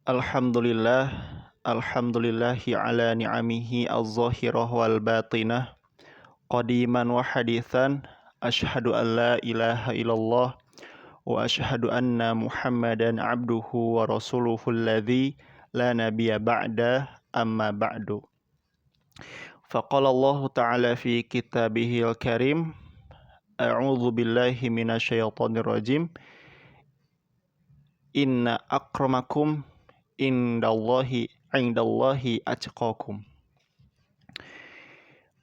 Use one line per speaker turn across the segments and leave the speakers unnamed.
Alhamdulillah, alhamdulillahi ala ni'amihi al-zahirah wal batinah, qadiman wa hadithan, ashhadu an la ilaha illallah, wa ashhadu anna muhammadan abduhu wa rasuluhu alladhi la nabiyya ba'da amma ba'du. Faqala Allah ta'ala fi kitabihil karim, a'udzu billahi minasyaitonir rajim, inna akramakum indallahi atqakum.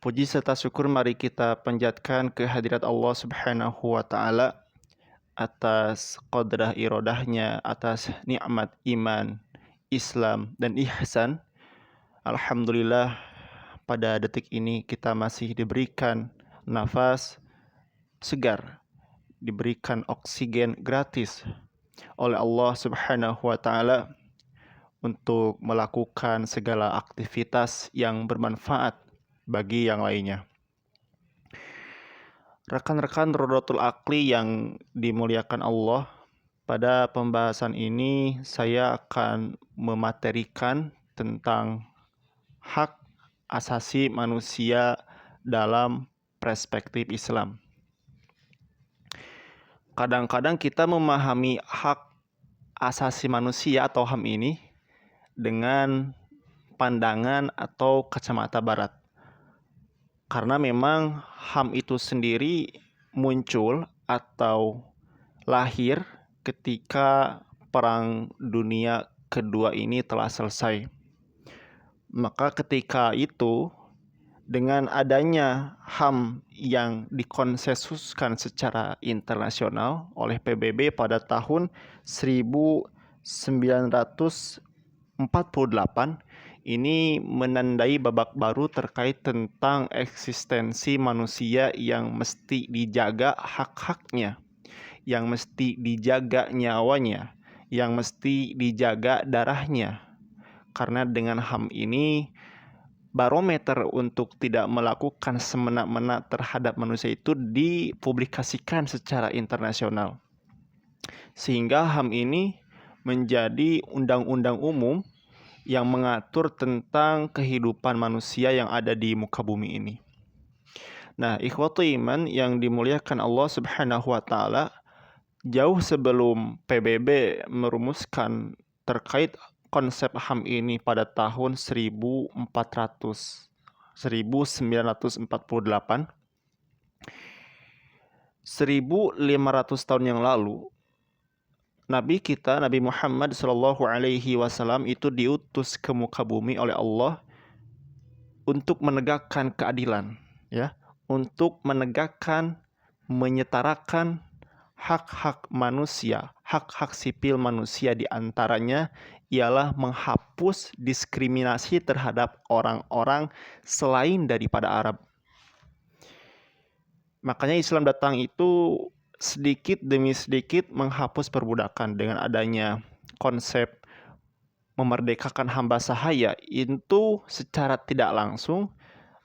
Puji serta syukur mari kita panjatkan kehadirat Allah Subhanahu wa taala atas qadrah irodahnya, atas nikmat iman, Islam dan ihsan. Alhamdulillah pada detik ini kita masih diberikan nafas segar, diberikan oksigen gratis oleh Allah Subhanahu wa taala untuk melakukan segala aktivitas yang bermanfaat bagi yang lainnya. Rekan-rekan Rodotul Akli yang dimuliakan Allah, pada pembahasan ini saya akan mematerikan tentang hak asasi manusia dalam perspektif Islam. Kadang-kadang kita memahami hak asasi manusia atau HAM ini dengan pandangan atau kacamata barat. Karena memang HAM itu sendiri muncul atau lahir ketika Perang Dunia Kedua ini telah selesai. Maka ketika itu, dengan adanya HAM yang dikonsensuskan secara internasional oleh PBB pada tahun 1948, ini menandai babak baru terkait tentang eksistensi manusia yang mesti dijaga hak-haknya, yang mesti dijaga nyawanya, yang mesti dijaga darahnya. Karena dengan HAM ini, barometer untuk tidak melakukan semena-mena terhadap manusia itu dipublikasikan secara internasional. Sehingga HAM ini menjadi undang-undang umum yang mengatur tentang kehidupan manusia yang ada di muka bumi ini. Nah, ikhwatu iman yang dimuliakan Allah Subhanahu wa taala, jauh sebelum PBB merumuskan terkait konsep HAM ini pada tahun 1948, 1500 tahun yang lalu, Nabi kita, Nabi Muhammad SAW itu diutus ke muka bumi oleh Allah untuk menegakkan keadilan, ya, untuk menegakkan, menyetarakan hak-hak manusia, hak-hak sipil manusia, di antaranya ialah menghapus diskriminasi terhadap orang-orang selain daripada Arab. Makanya Islam datang itu sedikit demi sedikit menghapus perbudakan dengan adanya konsep memerdekakan hamba sahaya. Itu secara tidak langsung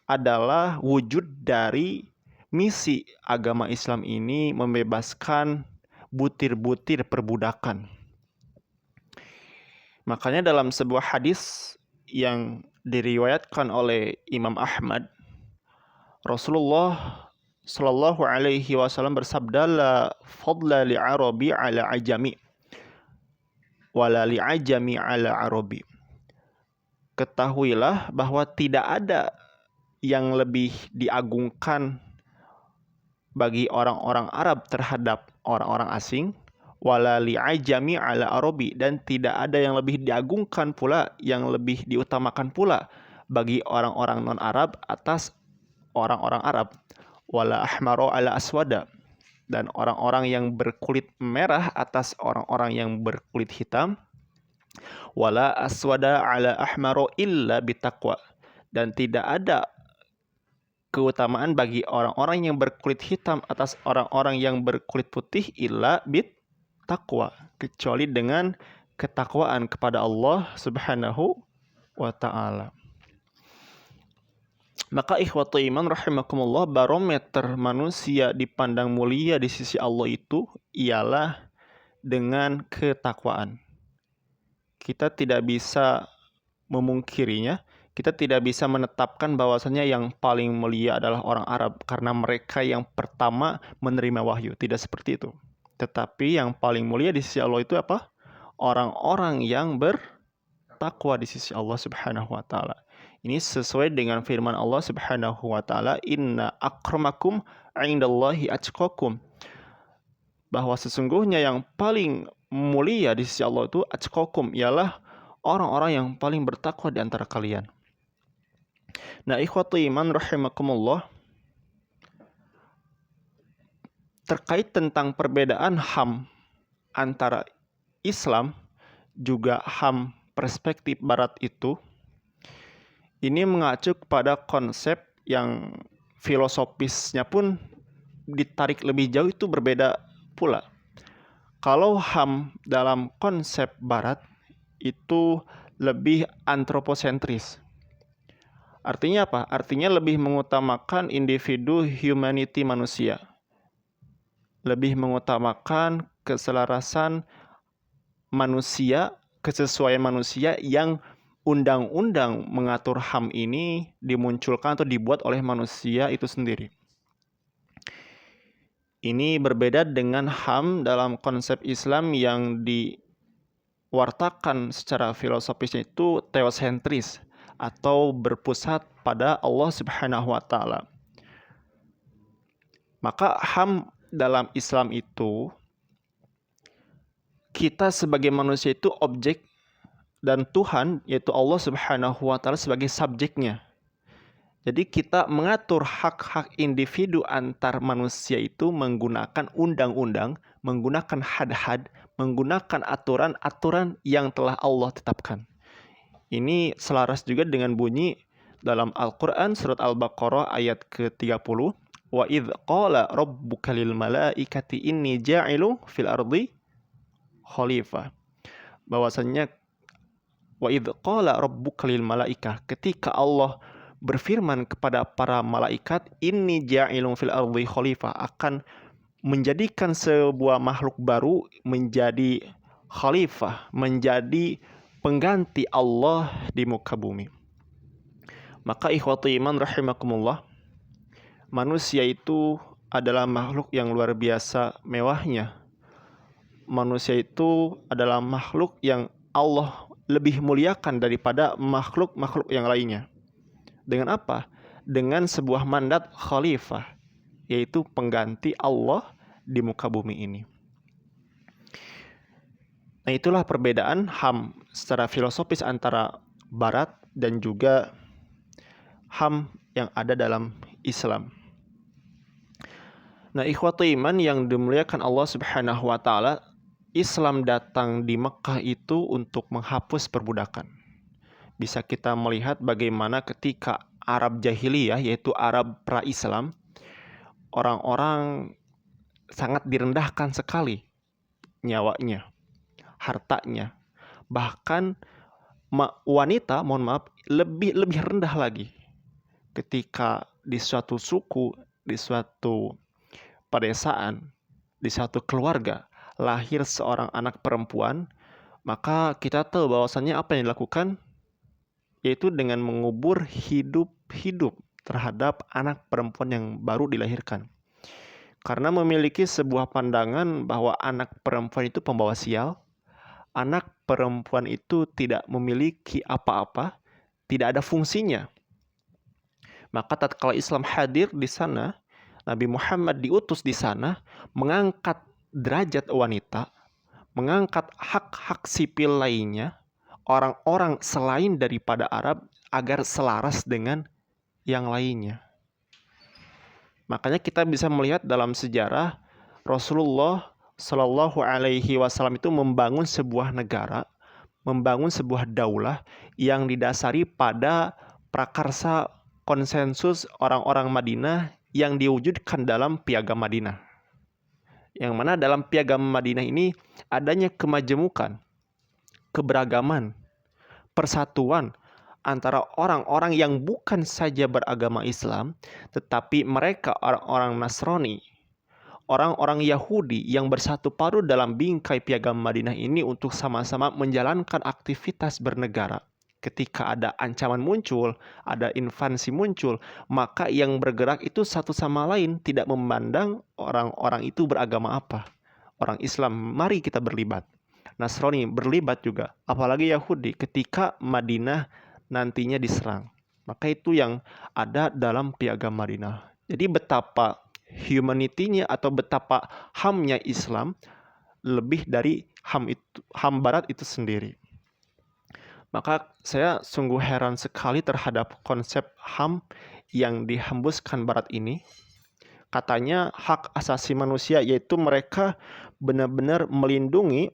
adalah wujud dari misi agama Islam ini membebaskan butir-butir perbudakan. Makanya dalam sebuah hadis yang diriwayatkan oleh Imam Ahmad, Rasulullah Shallallahu Alaihi Wasallam bersabda, la fadla li Arabi ala ajami, wala li ajami ala Arabi. Ketahuilah bahwa tidak ada yang lebih diagungkan bagi orang-orang Arab terhadap orang-orang asing, wala li ajami ala Arabi, dan tidak ada yang lebih diagungkan pula, yang lebih diutamakan pula bagi orang-orang non-Arab atas orang-orang Arab, wala ahmaro ala aswada, dan orang-orang yang berkulit merah atas orang-orang yang berkulit hitam, wala aswada ala ahmaro illa bitaqwa, dan tidak ada keutamaan bagi orang-orang yang berkulit hitam atas orang-orang yang berkulit putih illa bittaqwa, kecuali dengan ketakwaan kepada Allah Subhanahu wa taala. Maka ikhwatu iman rahimakumullah, barometer manusia dipandang mulia di sisi Allah itu ialah dengan ketakwaan. kita tidak bisa memungkirinya. Kita tidak bisa menetapkan bahwasanya yang paling mulia adalah orang Arab karena mereka yang pertama menerima wahyu. Tidak seperti itu. Tetapi yang paling mulia di sisi Allah itu apa? Orang-orang yang bertakwa di sisi Allah Subhanahu wa taala. Ini sesuai dengan firman Allah Subhanahu wa taala, "Inna akramakum 'indallahi atqakum." Bahwa sesungguhnya yang paling mulia di sisi Allah itu atqakum, ialah orang-orang yang paling bertakwa di antara kalian. Nah, ikhwati iman rahimakumullah, terkait tentang perbedaan HAM antara Islam juga HAM perspektif barat itu, ini mengacu kepada konsep yang filosofisnya pun ditarik lebih jauh, itu berbeda pula. Kalau HAM dalam konsep barat itu lebih antroposentris. Artinya apa? Artinya lebih mengutamakan individu, humanity manusia. Lebih mengutamakan keselarasan manusia, kesesuaian manusia yang undang-undang mengatur HAM ini dimunculkan atau dibuat oleh manusia itu sendiri. Ini berbeda dengan HAM dalam konsep Islam yang diwartakan secara filosofisnya itu teosentris atau berpusat pada Allah Subhanahu wa taala. Maka HAM dalam Islam itu, kita sebagai manusia itu objek dan Tuhan yaitu Allah Subhanahu wa taala sebagai subjeknya. Jadi kita mengatur hak-hak individu antar manusia itu menggunakan undang-undang, menggunakan had-had, menggunakan aturan-aturan yang telah Allah tetapkan. Ini selaras juga dengan bunyi dalam Al-Quran surat Al-Baqarah ayat ke-30. Wa idh qala rabbuka lil malaikati inni ja'ilu fil ardi khalifah. Bahwasanya wa idh qala rabbuka lil malaikah, ketika Allah berfirman kepada para malaikat, inni ja'ilun fil ardi khalifah, akan menjadikan sebuah makhluk baru menjadi khalifah, menjadi pengganti Allah di muka bumi. Maka ikhwati iman rahimakumullah, manusia itu adalah makhluk yang luar biasa mewahnya. Manusia itu adalah makhluk yang Allah lebih muliakan daripada makhluk-makhluk yang lainnya. Dengan apa? Dengan sebuah mandat khalifah, yaitu pengganti Allah di muka bumi ini. Nah, itulah perbedaan HAM secara filosofis antara Barat dan juga HAM yang ada dalam Islam. Nah, ikhwati iman yang dimuliakan Allah Subhanahu wa taala, Islam datang di Mekah itu untuk menghapus perbudakan. Bisa kita melihat bagaimana ketika Arab jahiliyah, yaitu Arab pra-Islam, orang-orang sangat direndahkan sekali nyawanya, hartanya. Bahkan wanita, lebih rendah lagi. Ketika di suatu suku, di suatu pedesaan, di suatu keluarga lahir seorang anak perempuan, maka kita tahu bahwasannya apa yang dilakukan, yaitu dengan mengubur hidup-hidup terhadap anak perempuan yang baru dilahirkan. Karena memiliki sebuah pandangan bahwa anak perempuan itu pembawa sial, anak perempuan itu tidak memiliki apa-apa, tidak ada fungsinya. Maka tatkala Islam hadir di sana, Nabi Muhammad diutus di sana mengangkat derajat wanita, mengangkat hak-hak sipil lainnya, orang-orang selain daripada Arab agar selaras dengan yang lainnya. Makanya kita bisa melihat dalam sejarah Rasulullah Shallallahu Alaihi Wasallam itu membangun sebuah negara, membangun sebuah daulah yang didasari pada prakarsa konsensus orang-orang Madinah yang diwujudkan dalam Piagam Madinah. Yang mana dalam Piagam Madinah ini adanya kemajemukan, keberagaman, persatuan antara orang-orang yang bukan saja beragama Islam, tetapi mereka orang-orang Nasrani, orang-orang Yahudi yang bersatu padu dalam bingkai Piagam Madinah ini untuk sama-sama menjalankan aktivitas bernegara. Ketika ada ancaman muncul, ada invasi muncul, maka yang bergerak itu satu sama lain, tidak memandang orang-orang itu beragama apa. Orang Islam, mari kita berlibat. Nasrani berlibat juga, apalagi Yahudi ketika Madinah nantinya diserang. Maka itu yang ada dalam Piagam Madinah. Jadi betapa humanity-nya atau betapa HAM-nya Islam lebih dari HAM Barat itu sendiri. Maka saya sungguh heran sekali terhadap konsep HAM yang dihembuskan Barat ini. Katanya hak asasi manusia, yaitu mereka benar-benar melindungi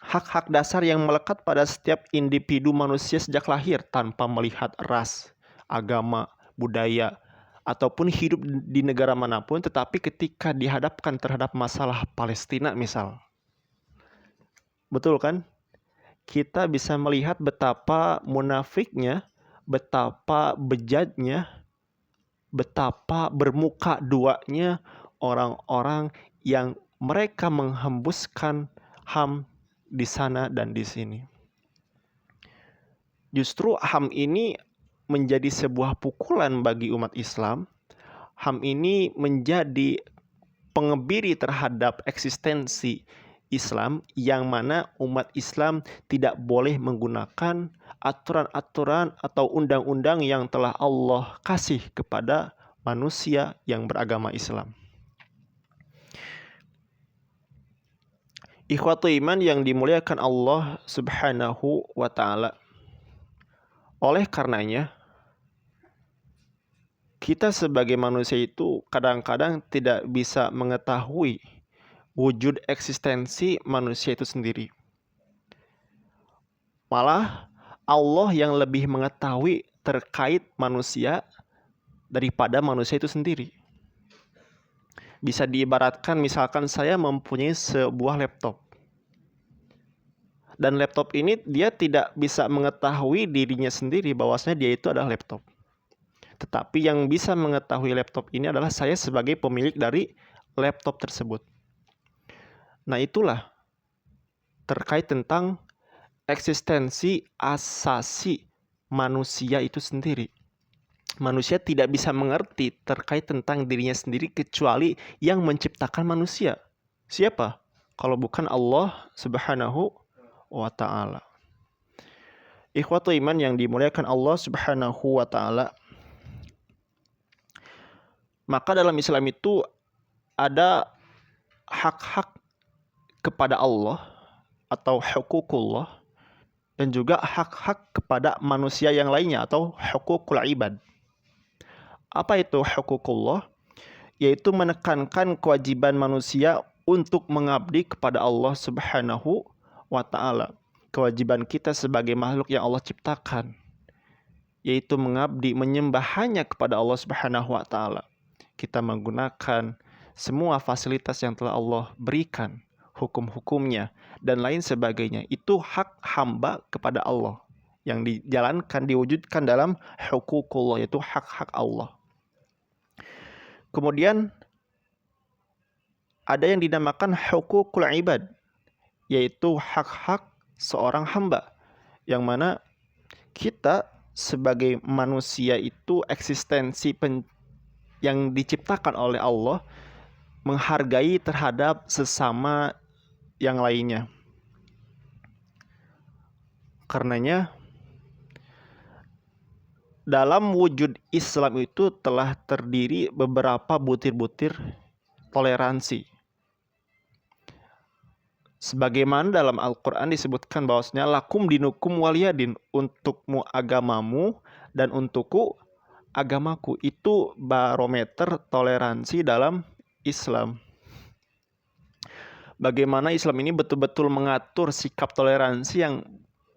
hak-hak dasar yang melekat pada setiap individu manusia sejak lahir tanpa melihat ras, agama, budaya, ataupun hidup di negara manapun. Tetapi ketika dihadapkan terhadap masalah Palestina misal, betul kan? Kita bisa melihat betapa munafiknya, betapa bejatnya, betapa bermuka duanya orang-orang yang mereka menghembuskan HAM di sana dan di sini. Justru HAM ini menjadi sebuah pukulan bagi umat Islam. HAM ini menjadi pengebiri terhadap eksistensi Islam, yang mana umat Islam tidak boleh menggunakan aturan-aturan atau undang-undang yang telah Allah kasih kepada manusia yang beragama Islam. Ikhwatu iman yang dimuliakan Allah Subhanahu wa ta'ala. Oleh karenanya, kita sebagai manusia itu kadang-kadang tidak bisa mengetahui wujud eksistensi manusia itu sendiri. Malah Allah yang lebih mengetahui terkait manusia daripada manusia itu sendiri. Bisa diibaratkan misalkan saya mempunyai sebuah laptop. Dan laptop ini dia tidak bisa mengetahui dirinya sendiri bahwasanya dia itu adalah laptop. Tetapi yang bisa mengetahui laptop ini adalah saya sebagai pemilik dari laptop tersebut. Nah, itulah terkait tentang eksistensi asasi manusia itu sendiri. Manusia tidak bisa mengerti terkait tentang dirinya sendiri kecuali yang menciptakan manusia. Siapa? Kalau bukan Allah Subhanahu wa ta'ala. Ikhwatu iman yang dimuliakan Allah Subhanahu wa ta'ala. Maka dalam Islam itu ada hak-hak kepada Allah atau hukukullah, dan juga hak-hak kepada manusia yang lainnya atau hukukul ibad. Apa itu hukukullah? Yaitu menekankan kewajiban manusia untuk mengabdi kepada Allah Subhanahu wa ta'ala. Kewajiban kita sebagai makhluk yang Allah ciptakan, yaitu mengabdi, menyembah hanya kepada Allah Subhanahu wa ta'ala. Kita menggunakan semua fasilitas yang telah Allah berikan, hukum-hukumnya, dan lain sebagainya. Itu hak hamba kepada Allah yang dijalankan, diwujudkan dalam hukukullah, yaitu hak-hak Allah. Kemudian ada yang dinamakan hukukul ibad, yaitu hak-hak seorang hamba, yang mana kita sebagai manusia itu eksistensi yang diciptakan oleh Allah menghargai terhadap sesama yang lainnya. Karenanya dalam wujud Islam itu telah terdiri beberapa butir-butir toleransi. Sebagaimana dalam Al-Quran disebutkan bahwasanya lakum dinukum waliyadin, untukmu agamamu dan untukku agamaku. Itu barometer toleransi dalam Islam. Bagaimana Islam ini betul-betul mengatur sikap toleransi yang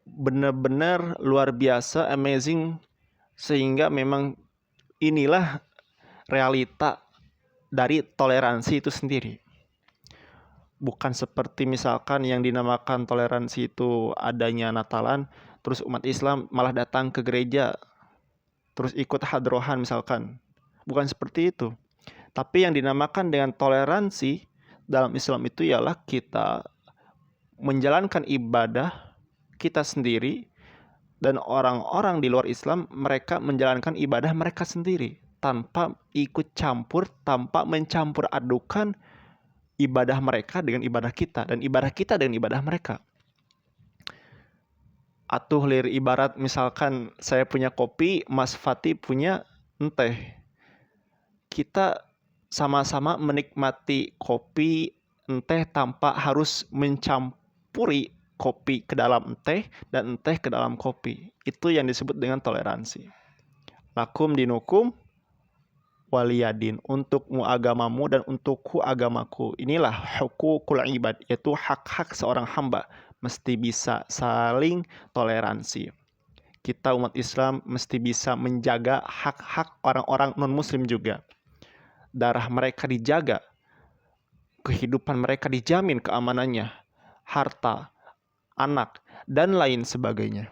benar-benar luar biasa, amazing, sehingga memang inilah realita dari toleransi itu sendiri. Bukan seperti misalkan yang dinamakan toleransi itu adanya Natalan, terus umat Islam malah datang ke gereja, terus ikut hadrohan misalkan. Bukan seperti itu. Tapi yang dinamakan dengan toleransi dalam Islam itu ialah kita menjalankan ibadah kita sendiri dan orang-orang di luar Islam mereka menjalankan ibadah mereka sendiri tanpa ikut campur, tanpa mencampur adukan ibadah mereka dengan ibadah kita dan ibadah kita dengan ibadah mereka. Atuh lir ibarat misalkan saya punya kopi, Mas Fati punya teh. Kita sama-sama menikmati kopi teh tanpa harus mencampuri kopi ke dalam teh dan teh ke dalam kopi. Itu yang disebut dengan toleransi. Lakum dinukum waliyadin, untukmu agamamu dan untukku agamaku. Inilah hukukul ibad, yaitu hak-hak seorang hamba. Mesti bisa saling toleransi. Kita umat Islam mesti bisa menjaga hak-hak orang-orang non-muslim juga. Darah mereka dijaga, kehidupan mereka dijamin keamanannya, harta, anak, dan lain sebagainya.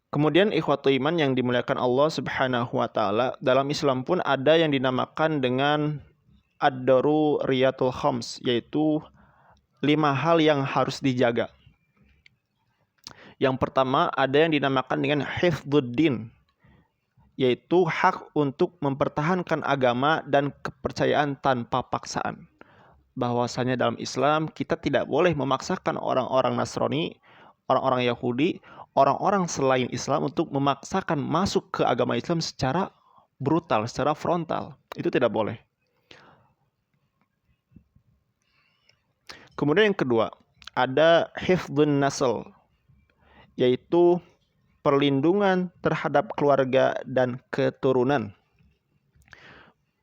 Kemudian ikhwatu iman yang dimuliakan Allah Subhanahu wa taala, dalam Islam pun ada yang dinamakan dengan ad-daruriyatul khams, yaitu 5 hal yang harus dijaga. Yang pertama ada yang dinamakan dengan hifdzuddin, yaitu hak untuk mempertahankan agama dan kepercayaan tanpa paksaan. Bahwasanya dalam Islam kita tidak boleh memaksakan orang-orang Nasrani, orang-orang Yahudi, orang-orang selain Islam untuk memaksakan masuk ke agama Islam secara brutal, secara frontal. Itu tidak boleh. Kemudian yang kedua, ada hifdzun nasl, yaitu perlindungan terhadap keluarga dan keturunan.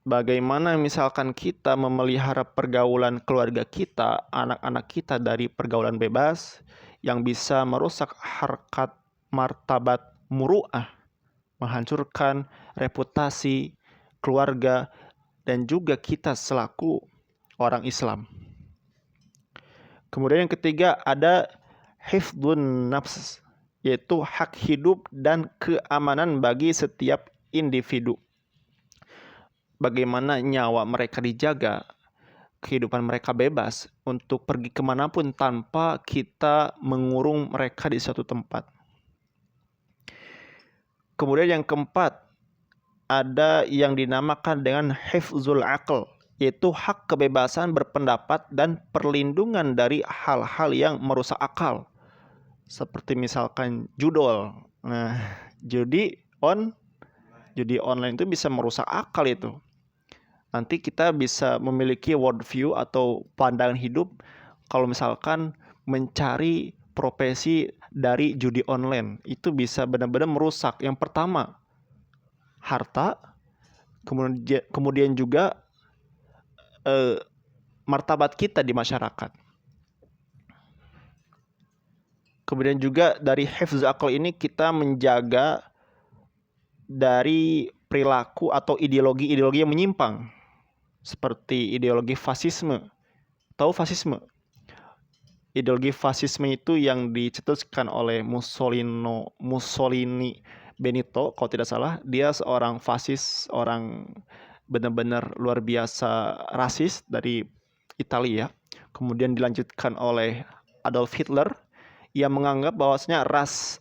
Bagaimana misalkan kita memelihara pergaulan keluarga kita, anak-anak kita dari pergaulan bebas yang bisa merusak harkat martabat muru'ah, menghancurkan reputasi keluarga dan juga kita selaku orang Islam. Kemudian yang ketiga ada hifdzun nafs, yaitu hak hidup dan keamanan bagi setiap individu. Bagaimana nyawa mereka dijaga, kehidupan mereka bebas untuk pergi kemanapun tanpa kita mengurung mereka di suatu tempat. Kemudian yang keempat, ada yang dinamakan dengan hifzul aql, yaitu hak kebebasan berpendapat dan perlindungan dari hal-hal yang merusak akal. Seperti misalkan judol. Nah, judi online itu bisa merusak akal itu. Nanti kita bisa memiliki worldview atau pandangan hidup kalau misalkan mencari profesi dari judi online. Itu bisa benar-benar merusak. Yang pertama, harta. Kemudian juga martabat kita di masyarakat. Kemudian juga dari hifz akal ini kita menjaga dari perilaku atau ideologi-ideologi yang menyimpang. Seperti ideologi fasisme. Tahu fasisme? Ideologi fasisme itu yang dicetuskan oleh Mussolini Benito, kalau tidak salah. Dia seorang fasis, orang benar-benar luar biasa rasis dari Italia. Kemudian dilanjutkan oleh Adolf Hitler yang menganggap bahwasanya ras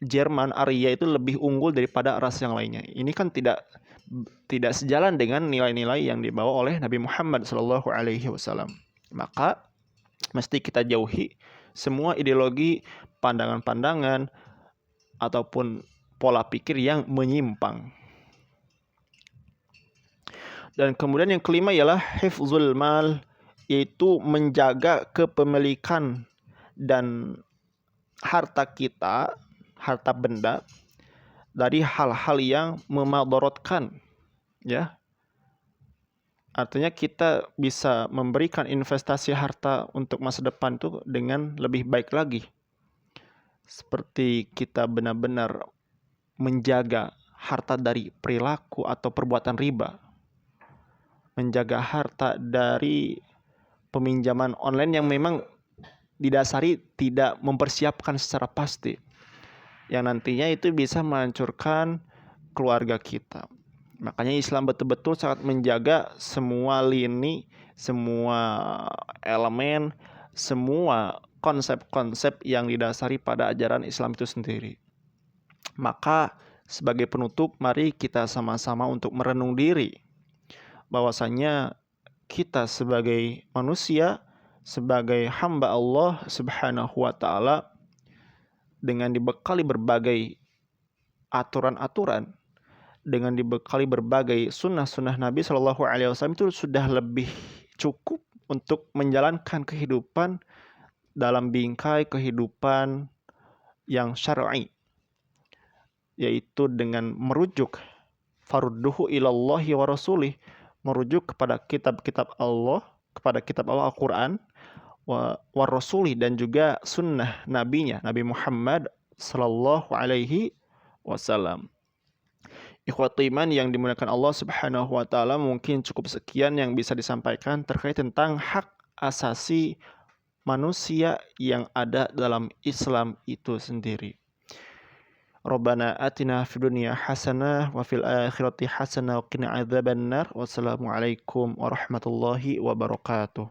Jerman Arya itu lebih unggul daripada ras yang lainnya. Ini kan tidak sejalan dengan nilai-nilai yang dibawa oleh Nabi Muhammad SAW. Maka mesti kita jauhi semua ideologi, pandangan-pandangan ataupun pola pikir yang menyimpang. Dan kemudian yang kelima ialah hifzul mal, yaitu menjaga kepemilikan dan harta kita, harta benda dari hal-hal yang memadorotkan, ya. Artinya kita bisa memberikan investasi harta untuk masa depan itu dengan lebih baik lagi. Seperti kita benar-benar menjaga harta dari perilaku atau perbuatan riba. Menjaga harta dari peminjaman online yang memang didasari tidak mempersiapkan secara pasti, yang nantinya itu bisa menghancurkan keluarga kita. Makanya Islam betul-betul sangat menjaga semua lini, semua elemen, semua konsep-konsep yang didasari pada ajaran Islam itu sendiri. Maka sebagai penutup, mari kita sama-sama untuk merenung diri bahwasanya kita sebagai manusia, sebagai hamba Allah Subhanahu wa taala, dengan dibekali berbagai aturan-aturan, dengan dibekali berbagai sunnah-sunnah Nabi Shallallahu Alaihi Wasallam, itu sudah lebih cukup untuk menjalankan kehidupan dalam bingkai kehidupan yang syar'i, yaitu dengan merujuk farudduhu ilallahi wa rasulih, merujuk kepada kitab-kitab Allah, kepada kitab Allah Al-Quran, wa rasulih, dan juga sunnah nabinya Nabi Muhammad Sallallahu Alaihi Wasallam. Ikhwati iman yang dimuliakan Allah Subhanahu wa taala, mungkin cukup sekian yang bisa disampaikan terkait tentang hak asasi manusia yang ada dalam Islam itu sendiri. Rabbana atina fid dunya hasanah wa fil akhirati hasanah wa qina adzabannar. Wassalamualaikum warahmatullahi wabarakatuh.